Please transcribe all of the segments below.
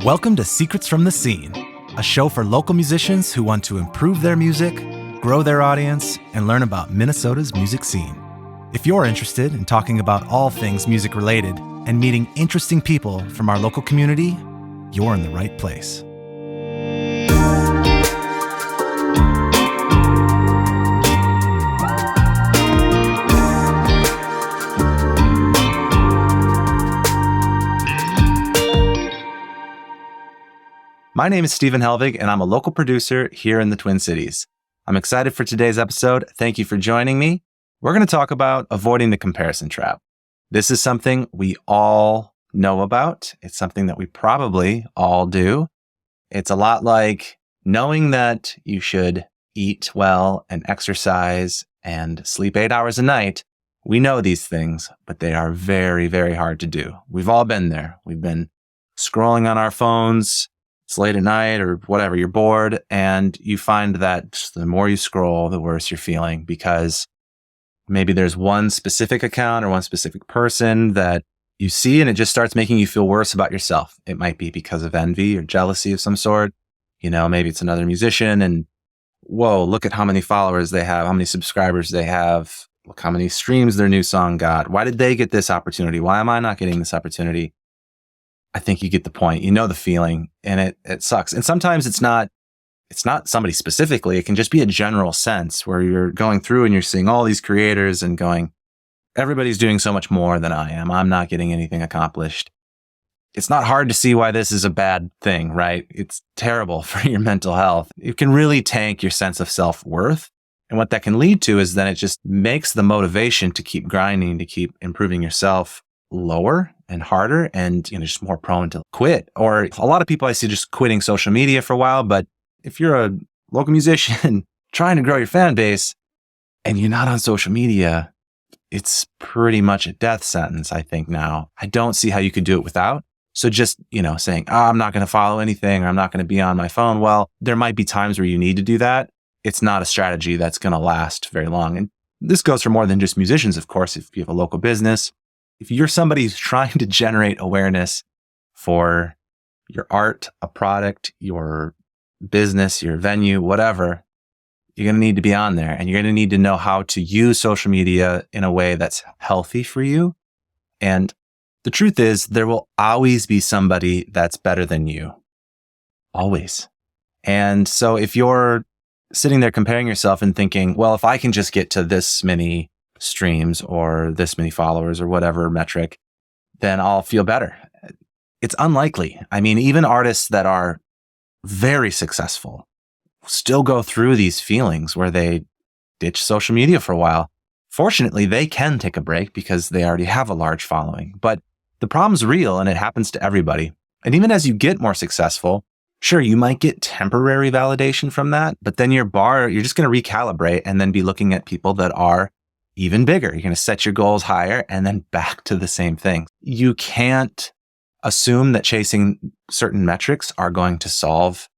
Welcome to Secrets from the Scene, a show for local musicians who want to improve their music, grow their audience, and learn about Minnesota's music scene. If you're interested in talking about all things music related and meeting interesting people from our local community, you're in the right place. My name is Stephen Helvig, and I'm a local producer here in the Twin Cities. I'm excited for today's episode. Thank you for joining me. We're going to talk about avoiding the comparison trap. This is something we all know about. It's something that we probably all do. It's a lot like knowing that you should eat well and exercise and sleep 8 hours a night. We know these things, but they are very, very hard to do. We've all been there. We've been scrolling on our phones. It's late at night or whatever, you're bored, and you find that the more you scroll, the worse you're feeling because maybe there's one specific account or one specific person that you see and it just starts making you feel worse about yourself. It might be because of envy or jealousy of some sort. You know, maybe it's another musician and whoa, look at how many followers they have, how many subscribers they have, look how many streams their new song got. Why did they get this opportunity? Why am I not getting this opportunity? I think you get the point. You know the feeling, and it sucks. And sometimes it's not somebody specifically. It can just be a general sense where you're going through and you're seeing all these creators and going, everybody's doing so much more than I am. I'm not getting anything accomplished. It's not hard to see why this is a bad thing, right? It's terrible for your mental health. It can really tank your sense of self-worth. And what that can lead to is then it just makes the motivation to keep grinding, to keep improving yourself lower and harder and just more prone to quit. Or a lot of people I see just quitting social media for a while. But if you're a local musician trying to grow your fan base and you're not on social media, it's pretty much a death sentence, I think now. I don't see how you could do it without. So just, saying, I'm not going to follow anything or I'm not going to be on my phone. Well, there might be times where you need to do that. It's not a strategy that's going to last very long. And this goes for more than just musicians, of course. If you have a local business, if you're somebody who's trying to generate awareness for your art, a product, your business, your venue, whatever, you're going to need to be on there and you're going to need to know how to use social media in a way that's healthy for you. And the truth is, there will always be somebody that's better than you. Always. And so if you're sitting there comparing yourself and thinking, well, if I can just get to this many streams or this many followers or whatever metric, then I'll feel better. It's unlikely. I mean, even artists that are very successful still go through these feelings where they ditch social media for a while. Fortunately, they can take a break because they already have a large following. But the problem's real and it happens to everybody. And even as you get more successful, sure, you might get temporary validation from that, but then you're just going to recalibrate and then be looking at people that are even bigger. You're going to set your goals higher and then back to the same thing. You can't assume that chasing certain metrics are going to solve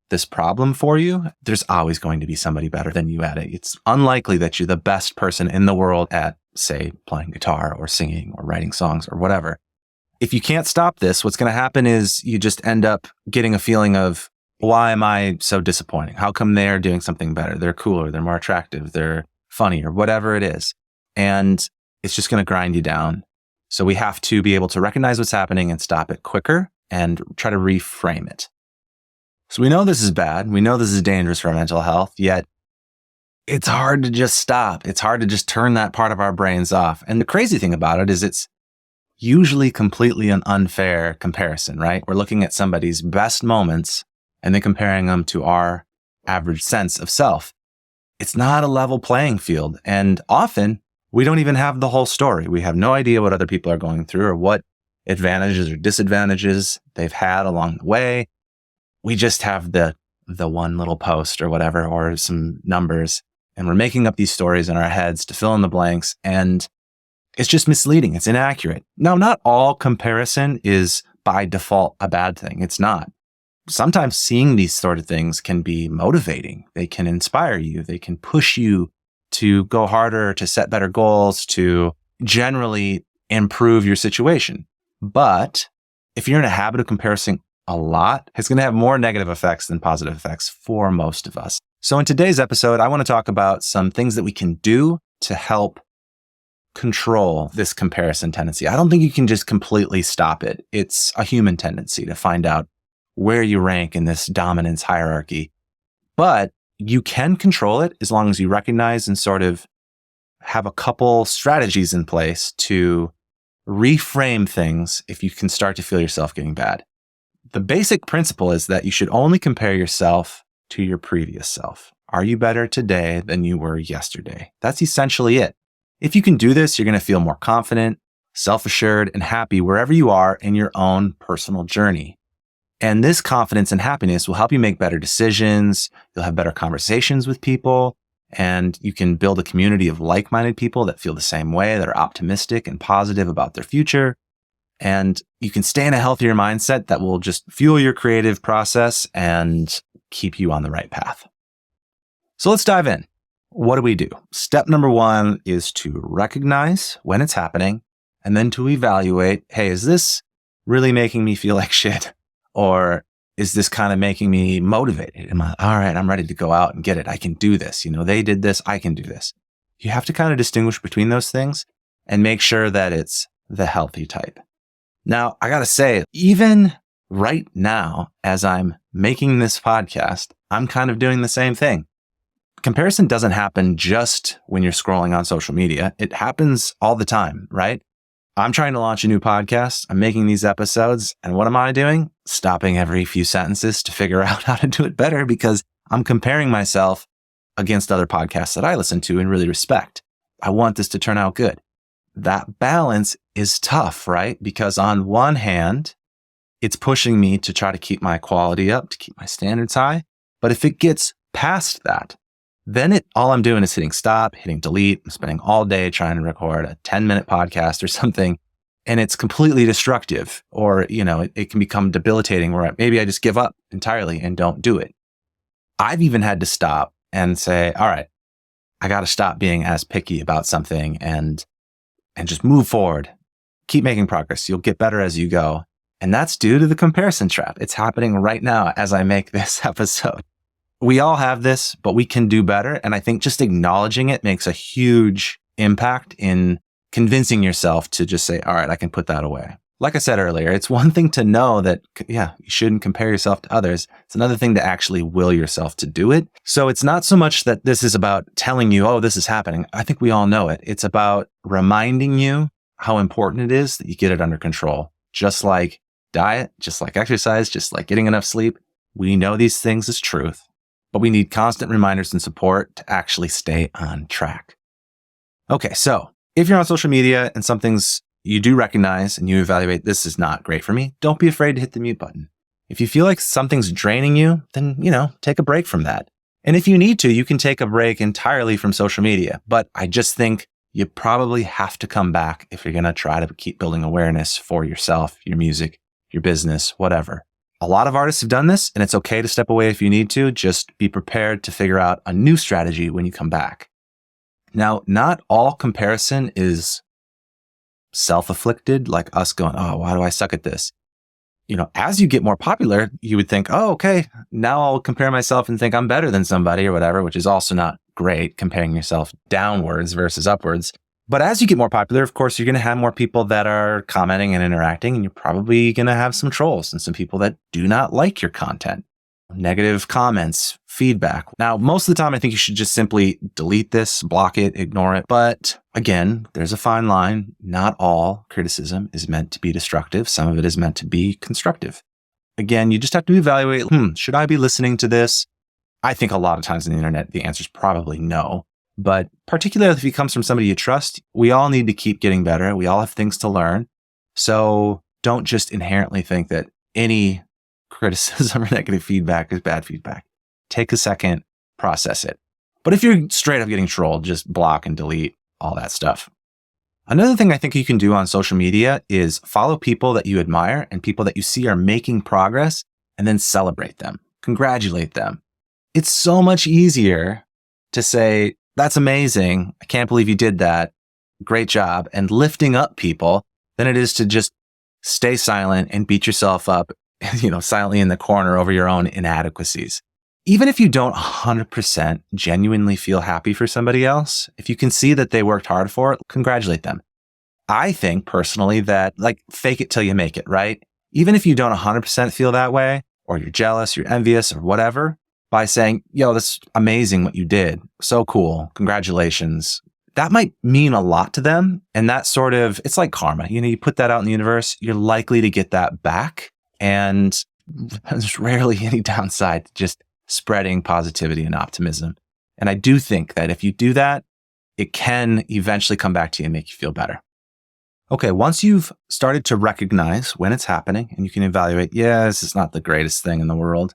this problem for you. There's always going to be somebody better than you at it. It's unlikely that you're the best person in the world at, say, playing guitar or singing or writing songs or whatever. If you can't stop this, what's going to happen is you just end up getting a feeling of, why am I so disappointing? How come they're doing something better? They're cooler. They're more attractive. They're funny or whatever it is. And it's just going to grind you down. So we have to be able to recognize what's happening and stop it quicker and try to reframe it. So we know this is bad. We know this is dangerous for our mental health, yet it's hard to just stop. It's hard to just turn that part of our brains off. And the crazy thing about it is it's usually completely an unfair comparison, right? We're looking at somebody's best moments and then comparing them to our average sense of self. It's not a level playing field. And often we don't even have the whole story. We have no idea what other people are going through or what advantages or disadvantages they've had along the way. We just have the one little post or whatever, or some numbers, and we're making up these stories in our heads to fill in the blanks. And it's just misleading. It's inaccurate. Now, not all comparison is by default a bad thing. It's not. Sometimes seeing these sort of things can be motivating. They can inspire you. They can push you to go harder, to set better goals, to generally improve your situation. But if you're in a habit of a lot, it's going to have more negative effects than positive effects for most of us. So in today's episode, I want to talk about some things that we can do to help control this comparison tendency. I don't think you can just completely stop it. It's a human tendency to find out where you rank in this dominance hierarchy. But you can control it as long as you recognize and sort of have a couple strategies in place to reframe things if you can start to feel yourself getting bad. The basic principle is that you should only compare yourself to your previous self. Are you better today than you were yesterday? That's essentially it. If you can do this, you're going to feel more confident, self-assured, and happy wherever you are in your own personal journey. And this confidence and happiness will help you make better decisions. You'll have better conversations with people, and you can build a community of like-minded people that feel the same way, that are optimistic and positive about their future. And you can stay in a healthier mindset that will just fuel your creative process and keep you on the right path. So let's dive in. What do we do? Step number one is to recognize when it's happening and then to evaluate, hey, is this really making me feel like shit? Or is this kind of making me motivated? Am I, all right, I'm ready to go out and get it. I can do this. They did this. I can do this. You have to kind of distinguish between those things and make sure that it's the healthy type. Now, I got to say, even right now, as I'm making this podcast, I'm kind of doing the same thing. Comparison doesn't happen just when you're scrolling on social media. It happens all the time, right? I'm trying to launch a new podcast. I'm making these episodes. And what am I doing? Stopping every few sentences to figure out how to do it better because I'm comparing myself against other podcasts that I listen to and really respect. I want this to turn out good. That balance is tough, right? Because on one hand, it's pushing me to try to keep my quality up, to keep my standards high. But if it gets past that, then all I'm doing is hitting stop, hitting delete. I'm spending all day trying to record a 10-minute podcast or something, and it's completely destructive. Or, it can become debilitating where maybe I just give up entirely and don't do it. I've even had to stop and say, all right, I got to stop being as picky about something and just move forward. Keep making progress. You'll get better as you go. And that's due to the comparison trap. It's happening right now as I make this episode. We all have this, but we can do better. And I think just acknowledging it makes a huge impact in convincing yourself to just say, all right, I can put that away. Like I said earlier, it's one thing to know that, you shouldn't compare yourself to others. It's another thing to actually will yourself to do it. So it's not so much that this is about telling you, oh, this is happening. I think we all know it. It's about reminding you how important it is that you get it under control. Just like diet, just like exercise, just like getting enough sleep. We know these things as truth. But we need constant reminders and support to actually stay on track. Okay, so if you're on social media and something's you do recognize and you evaluate, this is not great for me, don't be afraid to hit the mute button. If you feel like something's draining you, then, take a break from that. And if you need to, you can take a break entirely from social media. But I just think you probably have to come back if you're going to try to keep building awareness for yourself, your music, your business, whatever. A lot of artists have done this, and it's okay to step away if you need to. Just be prepared to figure out a new strategy when you come back. Now, not all comparison is self-afflicted, like us going, oh, why do I suck at this? As you get more popular, you would think, oh, okay, now I'll compare myself and think I'm better than somebody or whatever, which is also not great, comparing yourself downwards versus upwards. But as you get more popular, of course, you're going to have more people that are commenting and interacting, and you're probably going to have some trolls and some people that do not like your content. Negative comments, feedback. Now, most of the time, I think you should just simply delete this, block it, ignore it. But again, there's a fine line. Not all criticism is meant to be destructive. Some of it is meant to be constructive. Again, you just have to evaluate, should I be listening to this? I think a lot of times on the internet, the answer is probably no. But particularly if it comes from somebody you trust, we all need to keep getting better. We all have things to learn. So don't just inherently think that any criticism or negative feedback is bad feedback. Take a second, process it. But if you're straight up getting trolled, just block and delete all that stuff. Another thing I think you can do on social media is follow people that you admire and people that you see are making progress, and then celebrate them, congratulate them. It's so much easier to say, that's amazing. I can't believe you did that. Great job. And lifting up people than it is to just stay silent and beat yourself up silently in the corner over your own inadequacies. Even if you don't 100% genuinely feel happy for somebody else, if you can see that they worked hard for it, congratulate them. I think personally that fake it till you make it, right? Even if you don't 100% feel that way, or you're jealous, you're envious or whatever, by saying, yo, that's amazing what you did. So cool. Congratulations. That might mean a lot to them. And that it's like karma. You put that out in the universe, you're likely to get that back. And there's rarely any downside to just spreading positivity and optimism. And I do think that if you do that, it can eventually come back to you and make you feel better. Okay, once you've started to recognize when it's happening and you can evaluate, this is not the greatest thing in the world,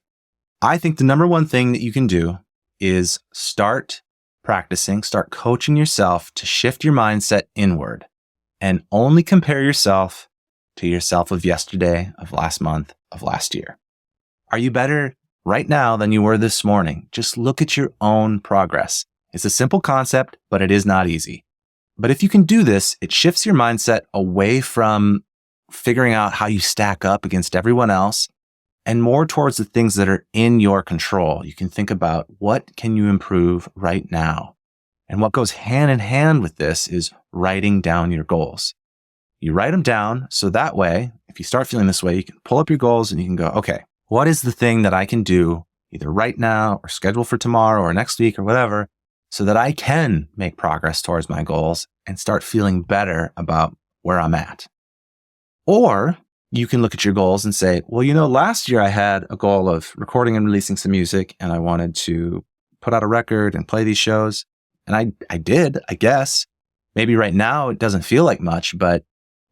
I think the number one thing that you can do is start practicing, start coaching yourself to shift your mindset inward and only compare yourself to yourself of yesterday, of last month, of last year. Are you better right now than you were this morning? Just look at your own progress. It's a simple concept, but it is not easy. But if you can do this, it shifts your mindset away from figuring out how you stack up against everyone else and more towards the things that are in your control. You can think about what can you improve right now? And what goes hand in hand with this is writing down your goals. You write them down so that way, if you start feeling this way, you can pull up your goals and you can go, okay, what is the thing that I can do either right now or schedule for tomorrow or next week or whatever, so that I can make progress towards my goals and start feeling better about where I'm at. Or you can look at your goals and say, well, last year I had a goal of recording and releasing some music and I wanted to put out a record and play these shows. And I did, I guess. Maybe right now it doesn't feel like much, but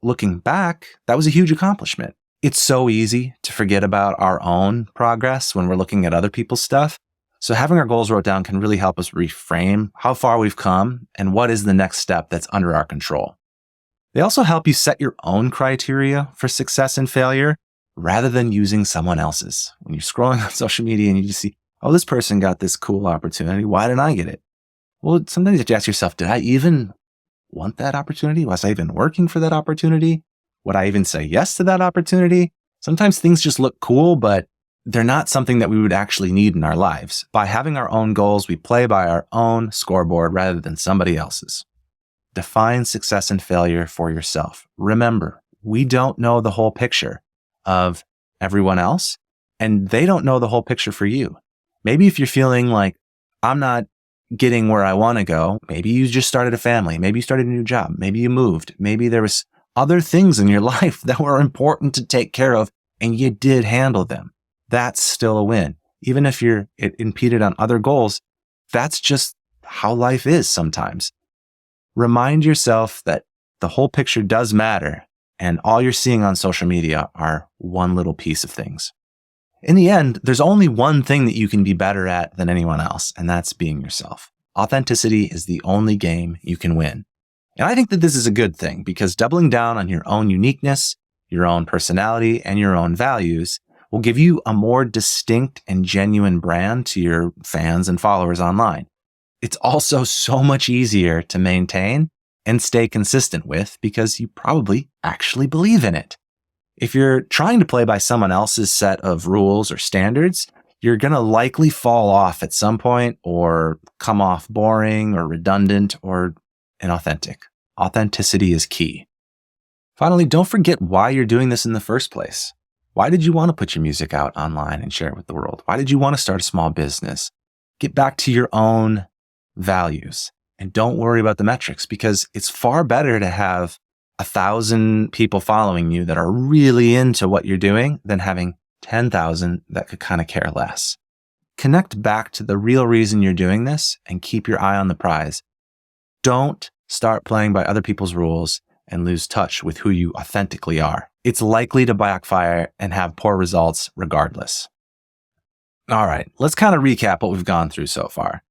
looking back, that was a huge accomplishment. It's so easy to forget about our own progress when we're looking at other people's stuff. So having our goals wrote down can really help us reframe how far we've come and what is the next step that's under our control. They also help you set your own criteria for success and failure rather than using someone else's. When you're scrolling on social media and you just see, this person got this cool opportunity. Why didn't I get it? Well, sometimes you have to ask yourself, did I even want that opportunity? Was I even working for that opportunity? Would I even say yes to that opportunity? Sometimes things just look cool, but they're not something that we would actually need in our lives. By having our own goals, we play by our own scoreboard rather than somebody else's. Define success and failure for yourself. Remember, we don't know the whole picture of everyone else, and they don't know the whole picture for you. Maybe if you're feeling like, I'm not getting where I want to go, maybe you just started a family, maybe you started a new job, maybe you moved, maybe there was other things in your life that were important to take care of, and you did handle them. That's still a win. Even if it impeded on other goals, that's just how life is sometimes. Remind yourself that the whole picture does matter, and all you're seeing on social media are one little piece of things. In the end, there's only one thing that you can be better at than anyone else, and that's being yourself. Authenticity is the only game you can win. And I think that this is a good thing because doubling down on your own uniqueness, your own personality, and your own values will give you a more distinct and genuine brand to your fans and followers online. It's also so much easier to maintain and stay consistent with because you probably actually believe in it. If you're trying to play by someone else's set of rules or standards, you're going to likely fall off at some point or come off boring or redundant or inauthentic. Authenticity is key. Finally, don't forget why you're doing this in the first place. Why did you want to put your music out online and share it with the world? Why did you want to start a small business? Get back to your own values and don't worry about the metrics because it's far better to have 1,000 people following you that are really into what you're doing than having 10,000 that could kind of care less. Connect back to the real reason you're doing this and keep your eye on the prize. Don't start playing by other people's rules and lose touch with who you authentically are. It's likely to backfire and have poor results regardless. All right, let's kind of recap what we've gone through so far.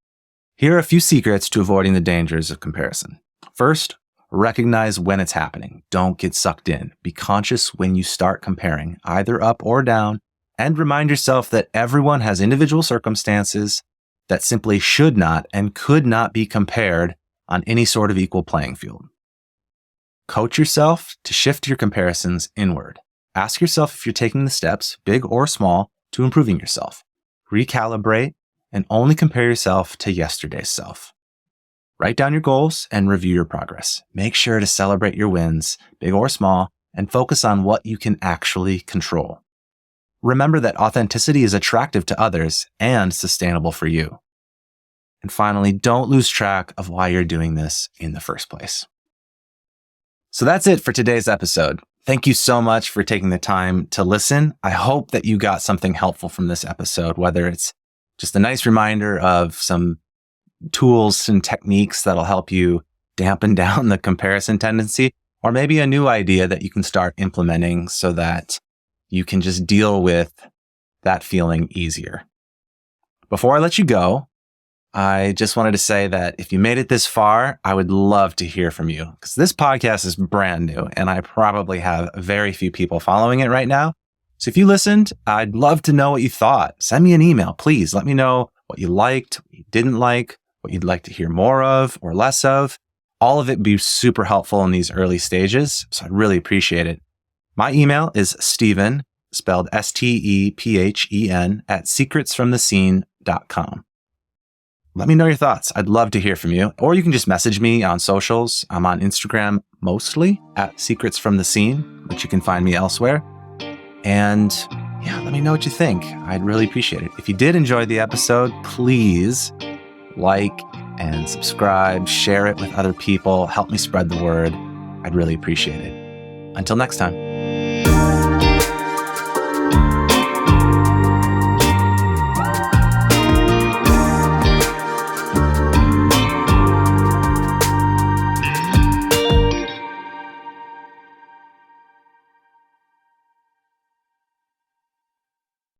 Here are a few secrets to avoiding the dangers of comparison. First, recognize when it's happening. Don't get sucked in. Be conscious when you start comparing, either up or down, and remind yourself that everyone has individual circumstances that simply should not and could not be compared on any sort of equal playing field. Coach yourself to shift your comparisons inward. ask yourself if you're taking the steps, big or small, to improving yourself. Recalibrate and only compare yourself to yesterday's self. Write down your goals and review your progress. Make sure to celebrate your wins, big or small, and focus on what you can actually control. Remember that authenticity is attractive to others and sustainable for you. And finally, don't lose track of why you're doing this in the first place. So that's it for today's episode. Thank you so much for taking the time to listen. I hope that you got something helpful from this episode, whether it's just a nice reminder of some tools and techniques that'll help you dampen down the comparison tendency, or maybe a new idea that you can start implementing so that you can just deal with that feeling easier. Before I let you go, I just wanted to say that if you made it this far, I would love to hear from you because this podcast is brand new and I probably have very few people following it right now. So if you listened, I'd love to know what you thought. Send me an email, please. Let me know what you liked, what you didn't like, what you'd like to hear more of or less of. All of it would be super helpful in these early stages. So I'd really appreciate it. My email is Stephen, spelled Stephen, at secretsfromthescene.com. Let me know your thoughts. I'd love to hear from you. Or you can just message me on socials. I'm on Instagram mostly at Secrets from the Scene, but you can find me elsewhere. And yeah, let me know what you think. I'd really appreciate it. If you did enjoy the episode, please like and subscribe, share it with other people, help me spread the word. I'd really appreciate it. Until next time.